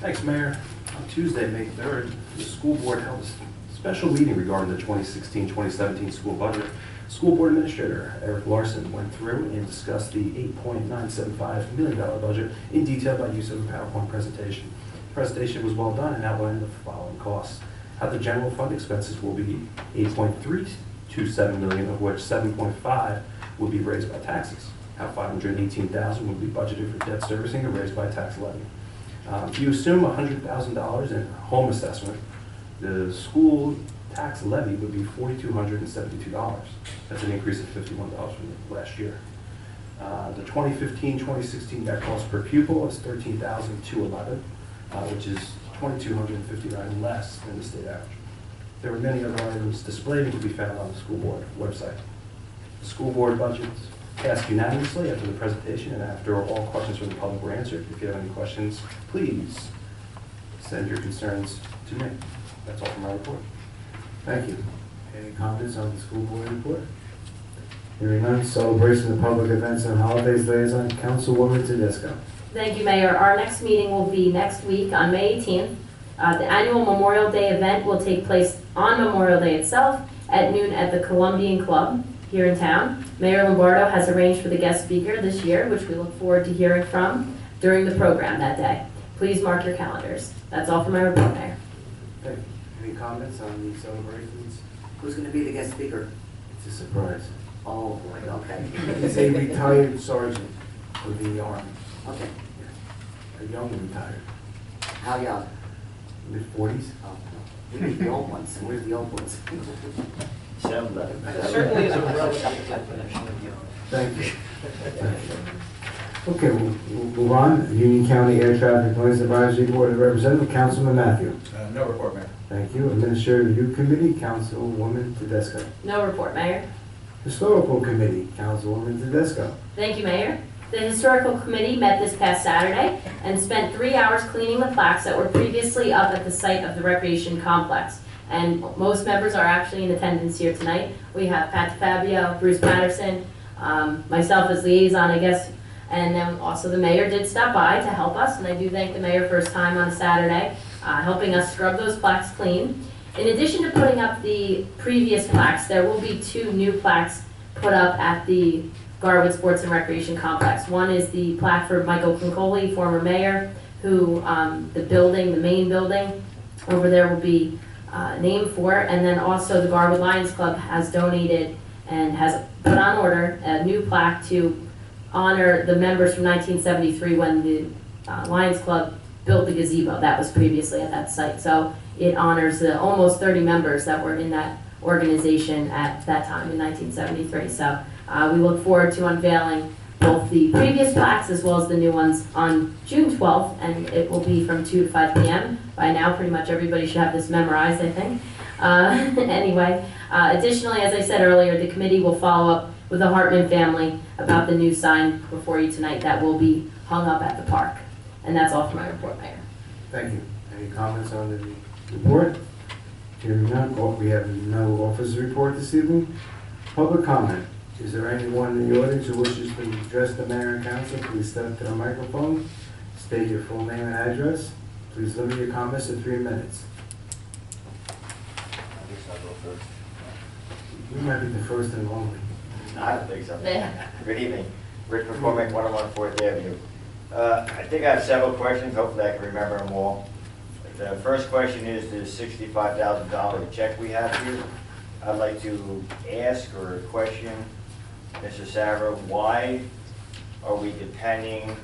Thanks, Mayor. On Tuesday, May 3rd, the school board held a special meeting regarding the 2016-2017 school budget. School Board Administrator Eric Larson went through and discussed the $8.975 million budget in detail by use of a PowerPoint presentation. The presentation was well done and outlined the following costs. How the general fund expenses will be $8.327 million, of which $7.5 will be raised by taxes. How $518,000 will be budgeted for debt servicing and raised by tax levy. If you assume $100,000 in home assessment, the school tax levy would be $4,272. That's an increase of $51 from last year. The 2015-2016 net cost per pupil is $13,211, which is $2,259 less than the state average. There were many other items displayed and can be found on the school board website. The school board budgets passed unanimously after the presentation and after all questions from the public were answered. If you have any questions, please send your concerns to me. That's all for my report. Thank you. Any comments on the school board report? Hearing none, celebration of public events and holidays liaison, Councilwoman Tedesco. Thank you, Mayor. Our next meeting will be next week on May 18th. The annual Memorial Day event will take place on Memorial Day itself at noon at the Columbian Club here in town. Mayor Lombardo has arranged for the guest speaker this year, which we look forward to hearing from during the program that day. Please mark your calendars. That's all for my report, Mayor. Okay. Any comments on the celebrations? Who's going to be the guest speaker? It's a surprise. Oh, boy, okay. He's a retired sergeant of the Army. Okay. A young retired, How young? mid-40s. Oh, no. We need the old ones. Where's the old ones? Sounds like it. Certainly is a relative definition. Thank you. Okay, we'll move on. Union County Air Traffic Noise Advisory Board of Representatives, Councilman Matthew. No report, Mayor. Thank you. Administrative Review Committee, Councilwoman Tedesco. No report, Mayor. Historical Committee, Councilwoman Tedesco. Thank you, Mayor. The Historical Committee met this past Saturday and spent 3 hours cleaning the plaques that were previously up at the site of the recreation complex. And most members are actually in attendance here tonight. We have Pat Fabio, Bruce Patterson, myself as liaison, I guess, and then also the mayor did stop by to help us, and I do thank the mayor for his time on Saturday, helping us scrub those plaques clean. In addition to putting up the previous plaques, there will be 2 new plaques put up at the Garwood Sports and Recreation Complex. One is the plaque for Michael Concoli, former mayor, who the main building over there will be named for, and then also the Garwood Lions Club has donated and has put on order a new plaque to honor the members from 1973 when the Lions Club built the gazebo that was previously at that site. So it honors the almost 30 members that were in that organization at that time in 1973. So we look forward to unveiling both the previous plaques as well as the new ones on June 12th, and it will be from 2 to 5 p.m. By now, pretty much everybody should have this memorized, I think. Anyway, additionally, as I said earlier, the committee will follow up with the Hartman family about the new sign before you tonight that will be hung up at the park. And that's all for my report, Mayor. Thank you. Any comments on the report? Hearing none, we have no officer report this evening. Public comment. Is there anyone in the audience who wishes to address the mayor and council? Please step to the microphone, state your full name and address. Please limit your comments to 3 minutes. I guess I'll go first. You might be the first and only. I don't think so. Yeah. Good evening. Rick McCormick, 101 4th Avenue. I think I have several questions. Hopefully I can remember them all. The first question is the $65,000 check we have here. I'd like to ask or question Mr. Savra, why are we depending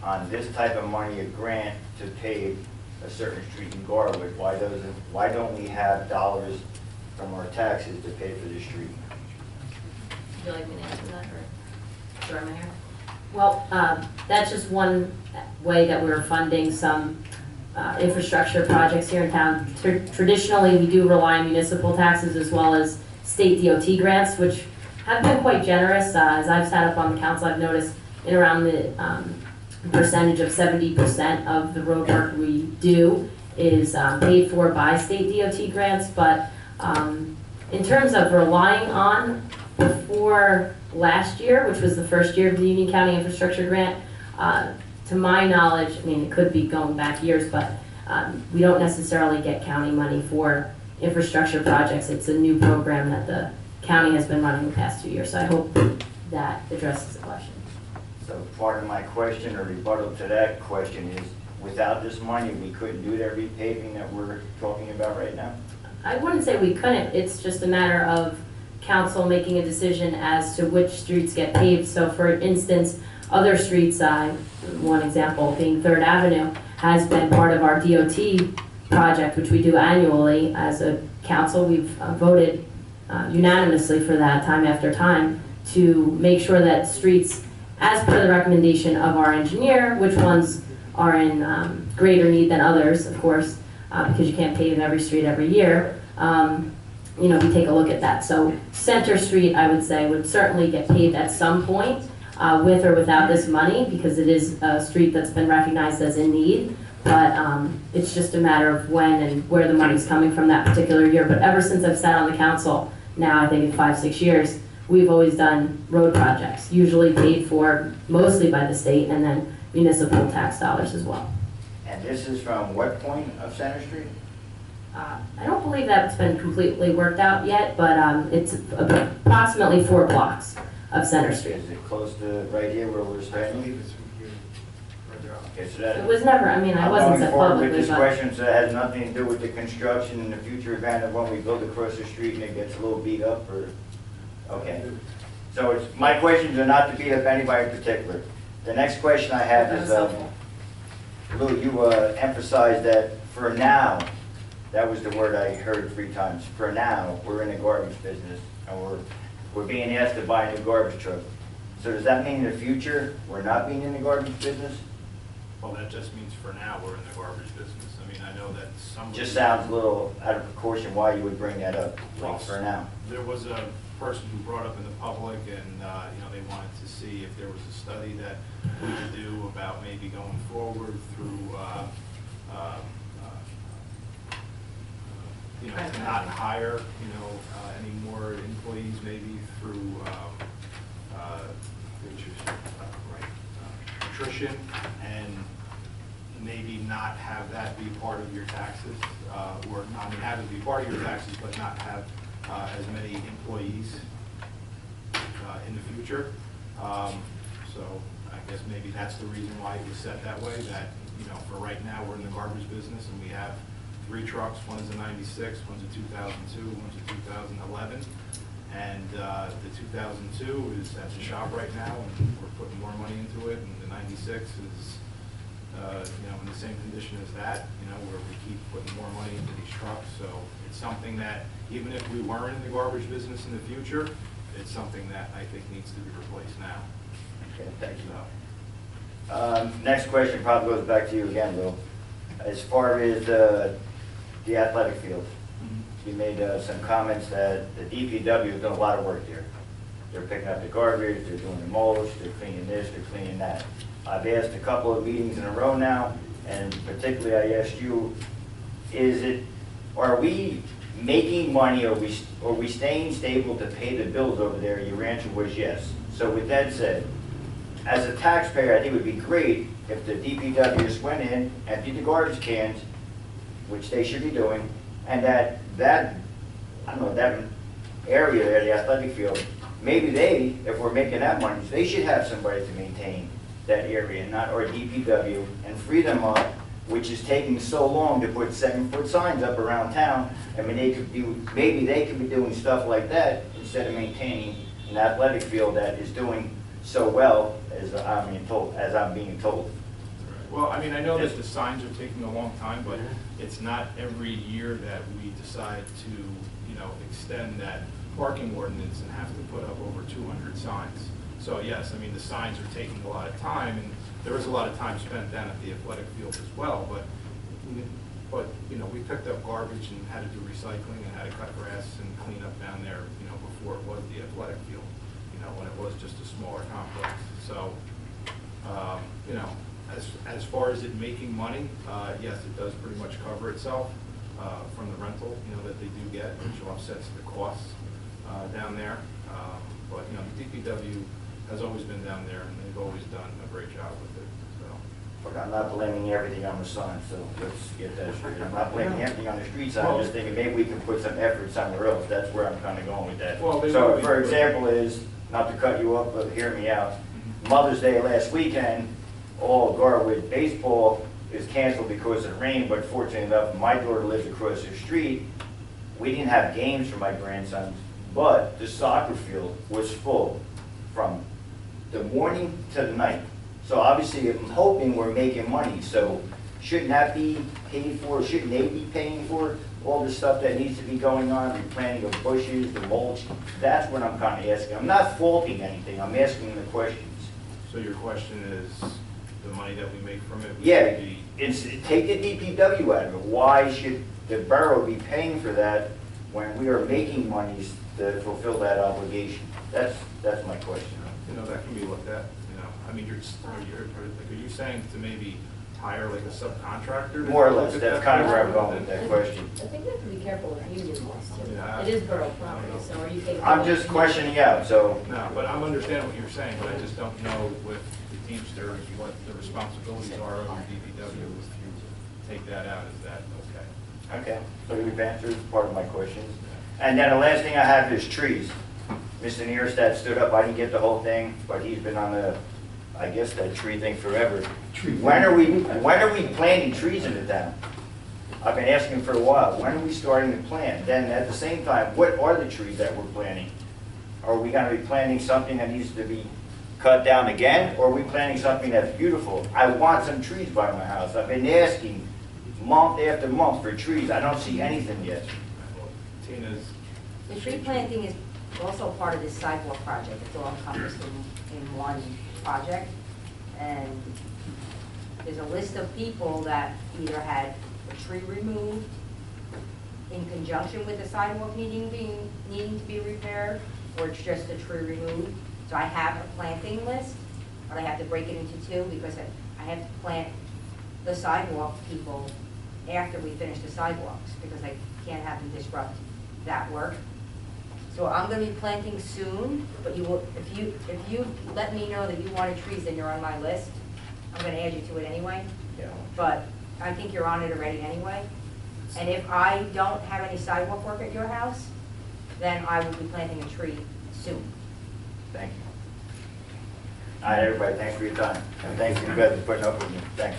on this type of money, a grant, to pave a certain street in Garwood? Why don't we have dollars from our taxes to pay for the street? Would you like me to answer that, or? Sure, Mayor. Well, that's just one way that we're funding some infrastructure projects here in town. Traditionally, we do rely on municipal taxes as well as state DOT grants, which have been quite generous. As I've sat up on the council, I've noticed in around the percentage of 70% of the road work we do is paid for by state DOT grants. But in terms of relying on, before last year, which was the first year of the Union County Infrastructure Grant, to my knowledge, I mean, it could be going back years, but we don't necessarily get county money for infrastructure projects. It's a new program that the county has been running the past 2 years, so I hope that addresses the question. So part of my question or rebuttal to that question is, without this money, we couldn't do that repaving that we're talking about right now? I wouldn't say we couldn't, it's just a matter of council making a decision as to which streets get paved. So for instance, other streets, one example being 3rd Avenue, has been part of our DOT project, which we do annually. As a council, we've voted unanimously for that time after time to make sure that streets, as per the recommendation of our engineer, which ones are in greater need than others, of course, because you can't pave every street every year. You know, we take a look at that. So Center Street, I would say, would certainly get paved at some point, with or without this money, because it is a street that's been recognized as in need. But it's just a matter of when and where the money's coming from that particular year. But ever since I've sat on the council, now I think in 5-6 years, we've always done road projects, usually paid for mostly by the state and then municipal tax dollars as well. And this is from what point of Center Street? I don't believe that's been completely worked out yet, but it's approximately 4 blocks of Center Street. Is it close to right here where we're I standing? believe it's from here, further out. Okay, so that. It was never, I mean, I wasn't said I'm going forward with publicly, this but question, so it has nothing to do with the construction in the future event of when we build across the street and it gets a little beat up, or, okay. So it's, my questions are not to beat up anybody in particular. The next question I have that was is, helpful. Lou, you emphasized that for now, That was the word I heard 3 times. For now, we're in the garbage business, and we're being asked to buy a new garbage truck. So does that mean in the future, we're not being in the garbage business? Well, that just means for now, we're in the garbage business. I mean, I know that some. Just sounds a little out of proportion why you would bring that up, like for now. There was a person who brought up in the public, and, they wanted to see if there was a study that we could do about maybe going forward through, to not hire, any more employees, maybe through, nutrition, and maybe not have that be part of your taxes, or, have it be part of your taxes, but not have as many employees in the future. So I guess maybe that's the reason why it was set that way, that, for right now, we're in the garbage business, and we have 3 trucks. One's a 96, one's a 2002, one's a 2011. And the 2002 is at the shop right now, and we're putting more money into it, and the 96 is, in the same condition as that, where we keep putting more money into these trucks. So it's something that, even if we weren't in the garbage business in the future, it's something that I think needs to be replaced now. Okay, thank you. Next question probably goes back to you again, Lou. As far as the athletic field, you made some comments that the DPW has done a lot of work there. They're picking up the garbage, they're doing the mulch, they're cleaning this, they're cleaning that. I've asked a couple of meetings in a row now, and particularly I asked you, are we making money, or are we staying stable to pay the bills over there? Your answer was yes. So with that said, as a taxpayer, I think it would be great if the DPW just went in, emptied the garbage cans, which they should be doing, and that area there, the athletic field, maybe they, if we're making that money, they should have somebody to maintain that area, or DPW, and free them up, which is taking so long to put 7-foot signs up around town. I mean, maybe they could be doing stuff like that instead of maintaining an athletic field that is doing so well as I'm being told. Well, I mean, I know that the signs are taking a long time, but it's not every year that we decide to, extend that parking ordinance and have to put up over 200 signs. So yes, I mean, the signs are taking a lot of time, and there was a lot of time spent down at the athletic field as well, but we picked up garbage and had to do recycling and had to cut grass and clean up down there, before it was the athletic field, when it was just a smaller complex. So, as far as it making money, yes, it does pretty much cover itself from the rental, that they do get, which offsets the costs down there. But, the DPW has always been down there, and they've always done a great job with it, so. But I'm not blaming everything on the sign, so let's get that straight. I'm not blaming everything on the streets, I'm just thinking maybe we can put some effort somewhere else. That's where I'm kind of going with that. Well, So, for example, not to cut you up, but hear me out. Mother's Day last weekend, all Garwood baseball is canceled because of rain, but fortunately enough, my daughter lives across the street. We didn't have games for my grandsons, but the soccer field was full from the morning to the night. So obviously, I'm hoping we're making money, so shouldn't that be paid for? Shouldn't they be paying for all the stuff that needs to be going on, replanting of bushes, the mulch? That's what I'm kind of asking. I'm not faulting anything, I'm asking the questions. So your question is, the money that we make from it? Yeah, take the DPW out of it. Why should the borough be paying for that when we are making monies to fulfill that obligation? That's my question. That can be looked at, I mean, are you saying to maybe hire like a subcontractor? More or less, that's kind of where I'm going with that question. I think we have to be careful with union laws too. Yeah. It is borough property, so are you taking? I'm just questioning out, so. No, but I'm understanding what you're saying, but I just don't know with the Teamsters what the responsibilities are of the DPW. If you take that out, is that okay? Okay, so you've answered part of my questions. And then the last thing I have is trees. Mr. Nierstedt stood up, I didn't get the whole thing, but he's been on that tree thing forever. When are we planting trees in the town? I've been asking for a while. When are we starting to plant? Then at the same time, what are the trees that we're planting? Are we going to be planting something that needs to be cut down again, or are we planting something that's beautiful? I want some trees by my house. I've been asking month after month for trees. I don't see anything yet. Tina's, The tree planting is also part of this sidewalk project. It's all encompassed in one project. And there's a list of people that either had a tree removed in conjunction with the sidewalk needing to be repaired, or it's just a tree removed. So I have a planting list, but I have to break it into two because I have to plant the sidewalk people after we finish the sidewalks, because I can't have them disrupt that work. So I'm gonna be planting soon, but you will, if you let me know that you wanted trees, then you're on my list. I'm gonna add you to it anyway. Yeah. But I think you're on it already anyway. And if I don't have any sidewalk work at your house, then I will be planting a tree soon. Thank you. All right, everybody, thanks for your time. And thanks to you guys for putting up with me. Thanks.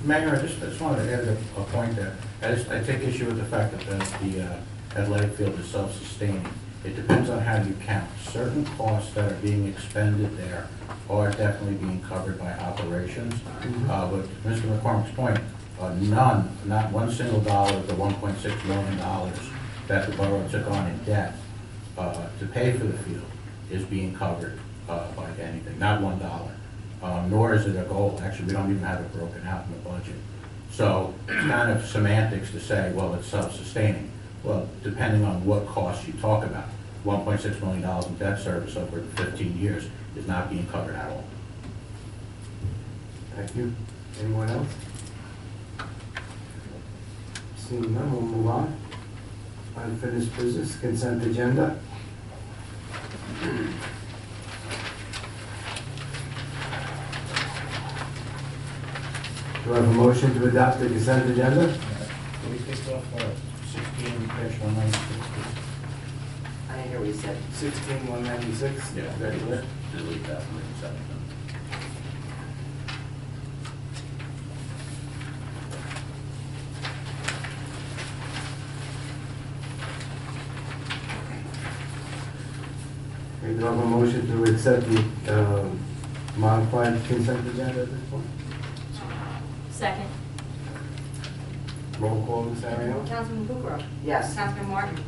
Mayor, I just wanted to add a point there. I take issue with the fact that the athletic field is self-sustaining. It depends on how you count. Certain costs that are being expended there are definitely being covered by operations. But to Mr. McCormick's point, none, not one single dollar of the $1.6 million that the borough took on in debt to pay for the field is being covered by anything, not $1. Nor is it a goal. Actually, we don't even have it broken out in the budget. So it's kind of semantics to say, well, it's self-sustaining. Well, depending on what costs you talk about, $1.6 million in debt service over 15 years is not being covered at all. Thank you. Anyone else? Seeing none, we'll move on. Unfinished business, consent agenda. Do I have a motion to adopt the consent agenda? Can we take off 16-196? I didn't hear what you said. 16-196? Yeah. Very good. Delete that from the consent. Okay, do I have a motion to accept the modified consent agenda at this point? Second. Roll call, Ms. Ariano? Councilman Kukrow. Yes. Councilman Martin.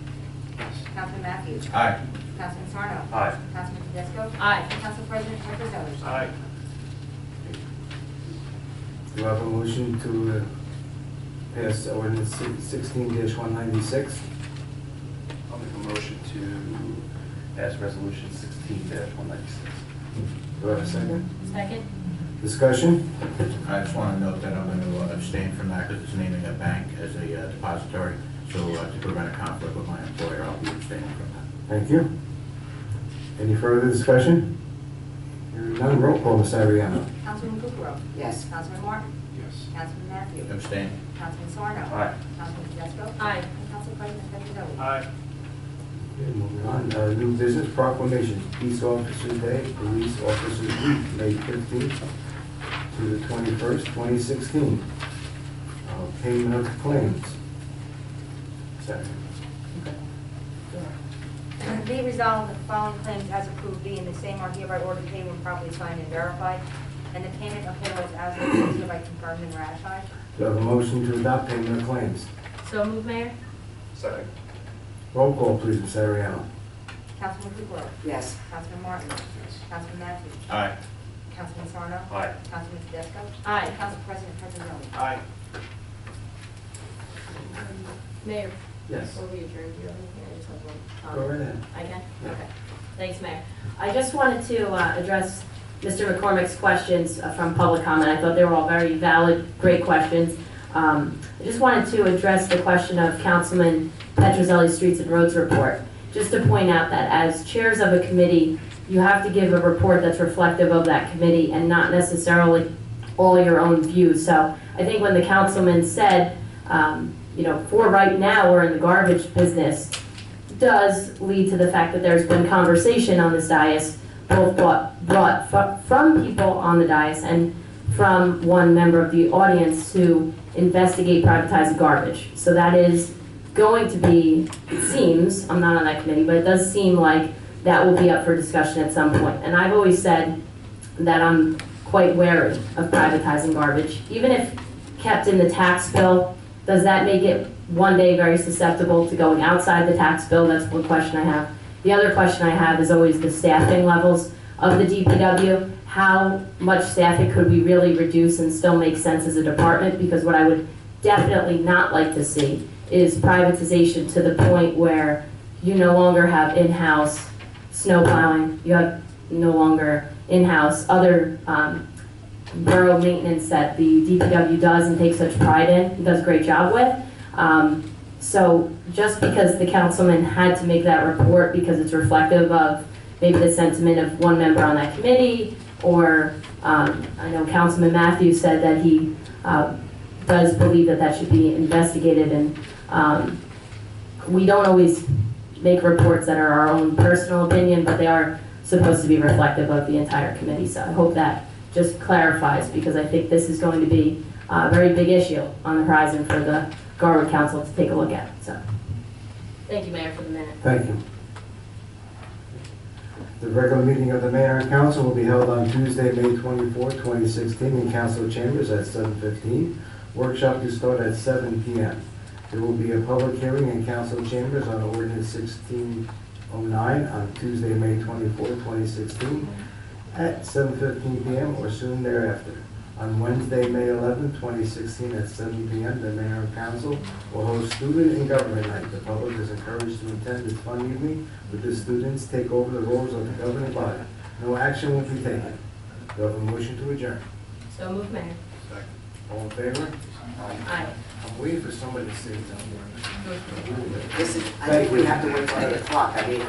Councilman Matthews. Aye. Councilman Sarno. Aye. Councilman Tedesco. Aye. Council President Petrozelli. aye. Do I have a motion to pass ordinance 16-196? I'll make a motion to pass resolution 16-196. Do I have a second? Second. Discussion? I just want to note that I'm going to abstain from that because it's naming a bank as a depository. So to prevent a conflict with my employer, I'll be abstaining from that. Thank you. Any further discussion? Hearing none, roll call, Ms. Ariano? Councilman Kukrow. Yes. Councilman Martin. Yes. Councilman Matthews. Abstain. Councilman Sarno. Aye. Councilman Tedesco. Aye. And Council President Petrozelli. Aye. Okay, moving on, new business proclamations, Peace Officers Day, Police Officers Week, May 15th to the 21st, 2016. Payment of claims. Second. Be resolved that the following claims as approved being the same are hereby ordered paid when properly signed and verified, and the payment of payrolls as approved is hereby confirmed and ratified. Do I have a motion to adopt payment of claims? So move, Mayor? Second. Roll call, please, Ms. Ariano. Councilman Kukrow. Yes. Councilman Martin. Councilman Matthews. Aye. Councilman Sarno. Aye. Councilman Tedesco. Aye. Council President Petrozelli. Aye. Mayor? Yes. Before we adjourn, do you have anything? I just have one. Go right ahead. I can? Yeah. Okay. Thanks, Mayor. I just wanted to address Mr. McCormick's questions from public comment. I thought they were all very valid, great questions. I just wanted to address the question of Councilman Petrozelli's Streets and Roads report. Just to point out that as chairs of a committee, you have to give a report that's reflective of that committee and not necessarily all your own views. So I think when the councilman said, for right now, we're in the garbage business, does lead to the fact that there's been conversation on this dais, both brought from people on the dais and from one member of the audience to investigate privatized garbage. So that is going to be, it seems, I'm not on that committee, but it does seem like that will be up for discussion at some point. And I've always said that I'm quite wary of privatizing garbage. Even if kept in the tax bill, does that make it one day very susceptible to going outside the tax bill? That's one question I have. The other question I have is always the staffing levels of the DPW. How much staffing could we really reduce and still make sense as a department? Because what I would definitely not like to see is privatization to the point where you no longer have in-house snow plowing, you have no longer in-house other borough maintenance that the DPW does and takes such pride in, and does a great job with. So just because the councilman had to make that report because it's reflective of maybe the sentiment of one member on that committee, or I know Councilman Matthews said that he does believe that that should be investigated, and we don't always make reports that are our own personal opinion, but they are supposed to be reflective of the entire committee. So I hope that just clarifies, because I think this is going to be a very big issue on the horizon for the Garwood Council to take a look at. So, thank you, Mayor, for the minute. Thank you. The regular meeting of the mayor and council will be held on Tuesday, May 24, 2016, in council chambers at 7:15. Workshop to start at 7 p.m. There will be a public hearing in council chambers on ordinance 1609 on Tuesday, May 24, 2016, at 7:15 p.m. or soon thereafter. On Wednesday, May 11, 2016, at 7 p.m., the mayor and council will host Student and Government Night. The public is encouraged to attend this fun evening with the students take over the roles of the governing body. No action will be taken. Do you have a motion to adjourn? So move, Mayor. All in favor? Aye. I'm waiting for somebody to say something. This is, I think we have to wait till 8 o'clock. I mean,